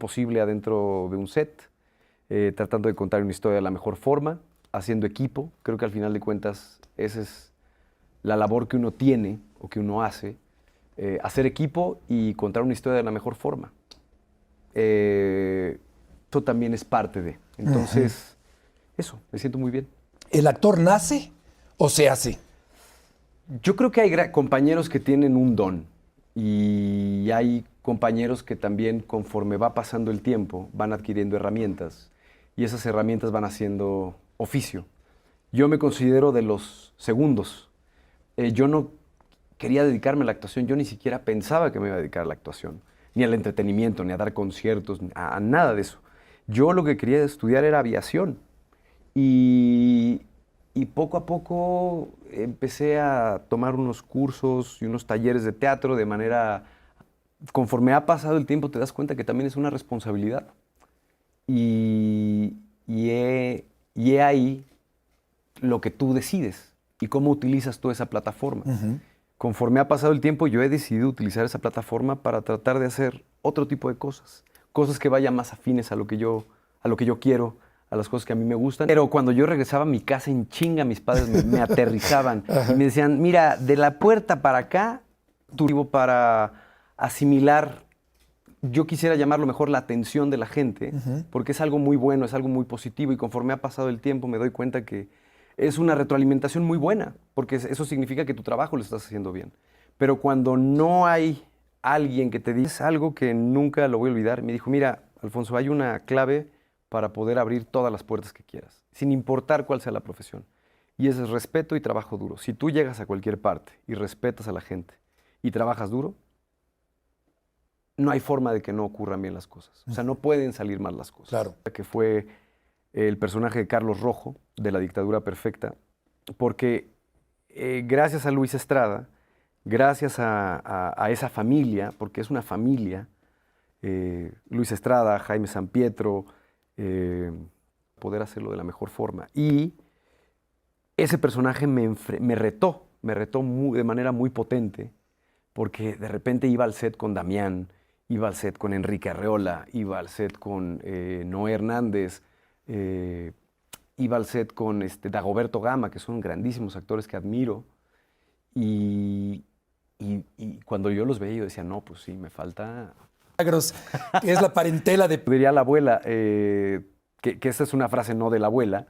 posible adentro de un set, tratando de contar una historia de la mejor forma, haciendo equipo. Creo que al final de cuentas esa es la labor que uno tiene o que uno hace, hacer equipo y contar una historia de la mejor forma. Eso también es parte de. Entonces, eso, me siento muy bien. ¿El actor nace o se hace? Yo creo que hay compañeros que tienen un don y hay compañeros que también, conforme va pasando el tiempo, van adquiriendo herramientas y esas herramientas van haciendo oficio. Yo me considero de los segundos. Yo no quería dedicarme a la actuación, yo ni siquiera pensaba que me iba a dedicar a la actuación, ni al entretenimiento, ni a dar conciertos, a nada de eso. Yo lo que quería estudiar era aviación y poco a poco empecé a tomar unos cursos y unos talleres de teatro de manera... Conforme ha pasado el tiempo te das cuenta que también es una responsabilidad. Y he ahí lo que tú decides y cómo utilizas tú esa plataforma. Conforme ha pasado el tiempo, yo he decidido utilizar esa plataforma para tratar de hacer otro tipo de cosas. Cosas que vayan más afines a lo que yo quiero, a las cosas que a mí me gustan. Pero cuando yo regresaba a mi casa en chinga, mis padres me aterrizaban y me decían, mira, de la puerta para acá, tú para asimilar, yo quisiera llamarlo mejor la atención de la gente, porque es algo muy bueno, es algo muy positivo y conforme ha pasado el tiempo me doy cuenta que es una retroalimentación muy buena, porque eso significa que tu trabajo lo estás haciendo bien. Pero cuando no hay alguien que te dice algo que nunca lo voy a olvidar, me dijo, mira, Alfonso, hay una clave para poder abrir todas las puertas que quieras, sin importar cuál sea la profesión. Y ese es respeto y trabajo duro. Si tú llegas a cualquier parte y respetas a la gente y trabajas duro, no hay forma de que no ocurran bien las cosas. O sea, no pueden salir mal las cosas. Claro. Que fue el personaje de Carlos Rojo, de La Dictadura Perfecta, porque gracias a Luis Estrada, gracias a esa familia, porque es una familia, Luis Estrada, Jaime Sampietro, poder hacerlo de la mejor forma. Y ese personaje me retó de manera muy potente, porque de repente iba al set con Damián, iba al set con Enrique Arreola, iba al set con Noé Hernández, iba al set con Dagoberto Gama, que son grandísimos actores que admiro. Y cuando yo los veía, yo decía, no, pues sí, me falta... Milagros, que es la parentela de... Diría la abuela, que esa es una frase no de la abuela,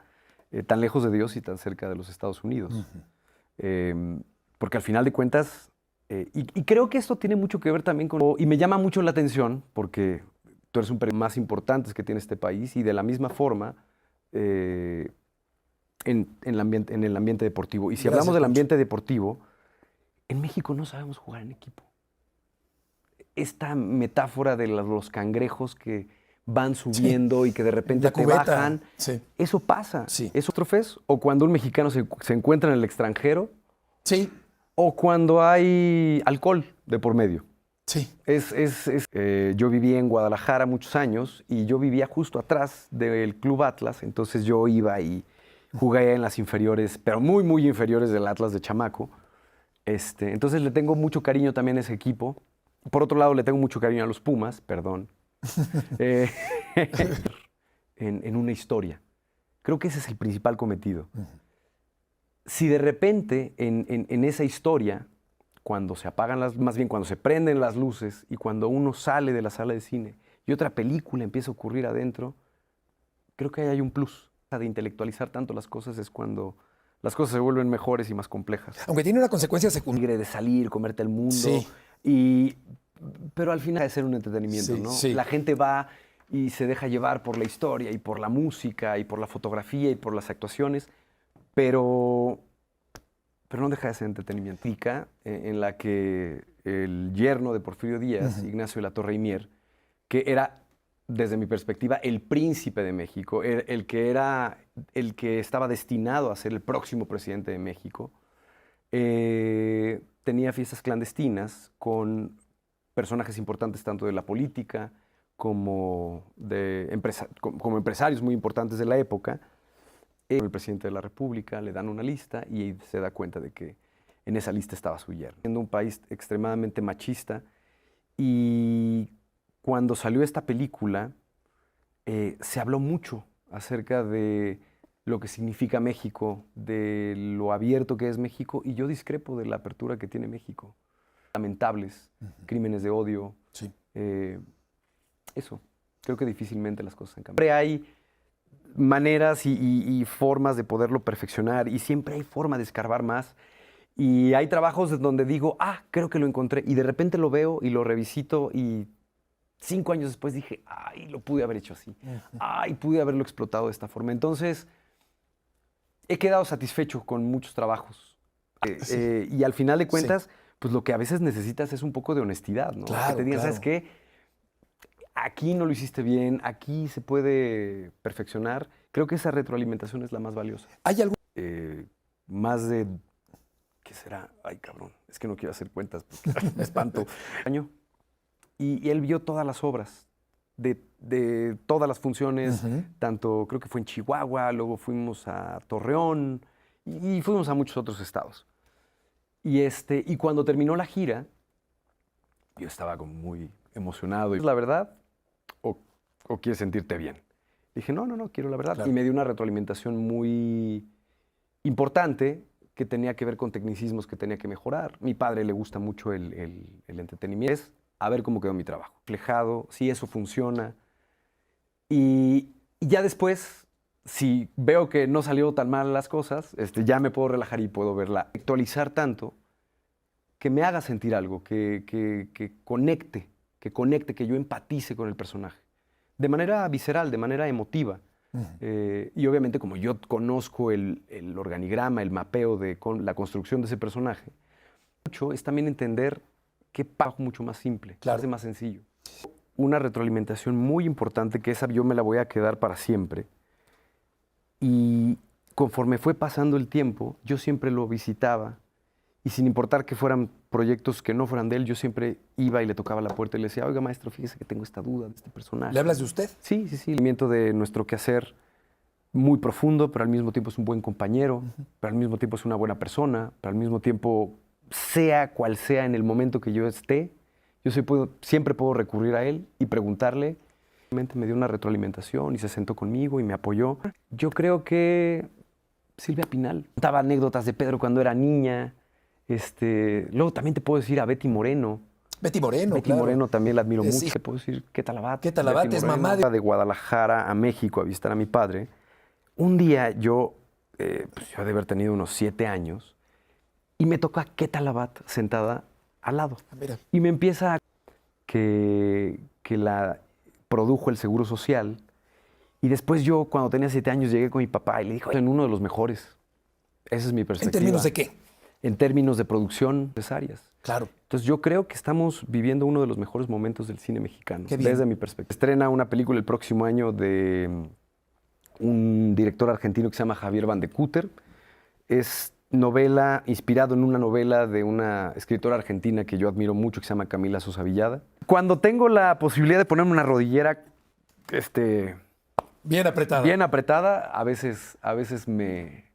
tan lejos de Dios y tan cerca de los Estados Unidos. Porque al final de cuentas, y creo que esto tiene mucho que ver también con... Y me llama mucho la atención porque tú eres un periodista más importante que tiene este país y de la misma forma en el ambiente deportivo. Y si hablamos del ambiente deportivo, en México no sabemos jugar en equipo. Esta metáfora de los cangrejos que van subiendo y que de repente te bajan, eso pasa. ¿Es otro fez? O cuando un mexicano se encuentra en el extranjero, o cuando hay alcohol de por medio. Yo viví en Guadalajara muchos años y yo vivía justo atrás del Club Atlas, entonces yo iba y jugué en las inferiores, pero muy, muy inferiores del Atlas de chamaco. Entonces le tengo mucho cariño también a ese equipo. Por otro lado, le tengo mucho cariño a los Pumas, perdón. En una historia. Creo que ese es el principal cometido. Si de repente en esa historia, cuando se apagan más bien cuando se prenden las luces y cuando uno sale de la sala de cine y otra película empieza a ocurrir adentro, creo que ahí hay un plus. De intelectualizar tanto las cosas es cuando las cosas se vuelven mejores y más complejas. Aunque tiene una consecuencia secundaria. De salir, comerte el mundo. Pero al final de ser un entretenimiento, ¿no? La gente va y se deja llevar por la historia y por la música y por la fotografía y por las actuaciones, pero no deja de ser entretenimiento. En la que el yerno de Porfirio Díaz, Ignacio de la Torre y Mier, que era, desde mi perspectiva, el príncipe de México, el que estaba destinado a ser el próximo presidente de México, tenía fiestas clandestinas con personajes importantes tanto de la política como empresarios muy importantes de la época. El presidente de la República le dan una lista y se da cuenta de que en esa lista estaba su yerno. Siendo un país extremadamente machista y cuando salió esta película, se habló mucho acerca de lo que significa México, de lo abierto que es México, y yo discrepo de la apertura que tiene México. Lamentables, crímenes de odio. Sí. Eso, creo que difícilmente las cosas han cambiado. Siempre hay maneras y formas de poderlo perfeccionar, y siempre hay forma de escarbar más. Y hay trabajos donde digo, creo que lo encontré, y de repente lo veo y lo revisito, y 5 años después dije, lo pude haber hecho así. Pude haberlo explotado de esta forma. Entonces, he quedado satisfecho con muchos trabajos. Sí. Y al final de cuentas, pues lo que a veces necesitas es un poco de honestidad, ¿no? Claro, que te digan, claro. ¿sabes qué? Aquí no lo hiciste bien, aquí se puede perfeccionar. Creo que esa retroalimentación es la más valiosa. ¿Hay algún... Más de... ¿Qué será? Ay, cabrón, es que no quiero hacer cuentas porque me espanto. Y él vio todas las obras, de todas las funciones, tanto creo que fue en Chihuahua, luego fuimos a Torreón y fuimos a muchos otros estados. Y cuando terminó la gira, yo estaba como muy emocionado. ¿Es la verdad o quieres sentirte bien? Dije, no, quiero la verdad. Claro. Y me dio una retroalimentación muy importante que tenía que ver con tecnicismos que tenía que mejorar. Mi padre le gusta mucho el entretenimiento. Es a ver cómo quedó mi trabajo. Reflejado, si eso funciona. Y ya después, si veo que no salió tan mal las cosas, ya me puedo relajar y puedo verla. Actualizar tanto que me haga sentir algo, que conecte, que yo empatice con el personaje. De manera visceral, de manera emotiva. Y obviamente como yo conozco el organigrama, el mapeo de la construcción de ese personaje, mucho es también entender qué pago mucho más simple, Claro. hace más sencillo. Una retroalimentación muy importante, que esa yo me la voy a quedar para siempre. Y conforme fue pasando el tiempo, yo siempre lo visitaba, y sin importar que fueran proyectos que no fueran de él, yo siempre iba y le tocaba la puerta y le decía, oiga, maestro, fíjese que tengo esta duda de este personaje. ¿Le hablas de usted? Sí. El seguimiento de nuestro quehacer muy profundo, pero al mismo tiempo es un buen compañero, pero al mismo tiempo es una buena persona, pero al mismo tiempo, sea cual sea en el momento que yo esté, siempre puedo recurrir a él y preguntarle. Me dio una retroalimentación y se sentó conmigo y me apoyó. Yo creo que Silvia Pinal. Contaba anécdotas de Pedro cuando era niña. Luego también te puedo decir a Betty Moreno. Betty Moreno, Betty claro. Moreno también la admiro mucho. Sí. Te puedo decir Queta Labat. Queta Labat Betty es Moreno. mamá De Guadalajara a México a visitar a mi padre. Un día yo he de haber tenido unos 7 años y me toca Queta Labat sentada al lado. Mira. Y me empieza que la produjo el Seguro Social. Y después yo, cuando tenía 7 años, llegué con mi papá y le dijo, en uno de los mejores. Esa es mi perspectiva. ¿En términos de qué? En términos de producción necesarias. Claro. Entonces yo creo que estamos viviendo uno de los mejores momentos del cine mexicano, Qué bien. desde mi perspectiva. Estrena una película el próximo año de un director argentino que se llama Javier Van de Cúter. Es novela, inspirado en una novela de una escritora argentina que yo admiro mucho, que se llama Camila Sosa Villada. Cuando tengo la posibilidad de ponerme una rodillera Bien apretada. bien apretada, a veces me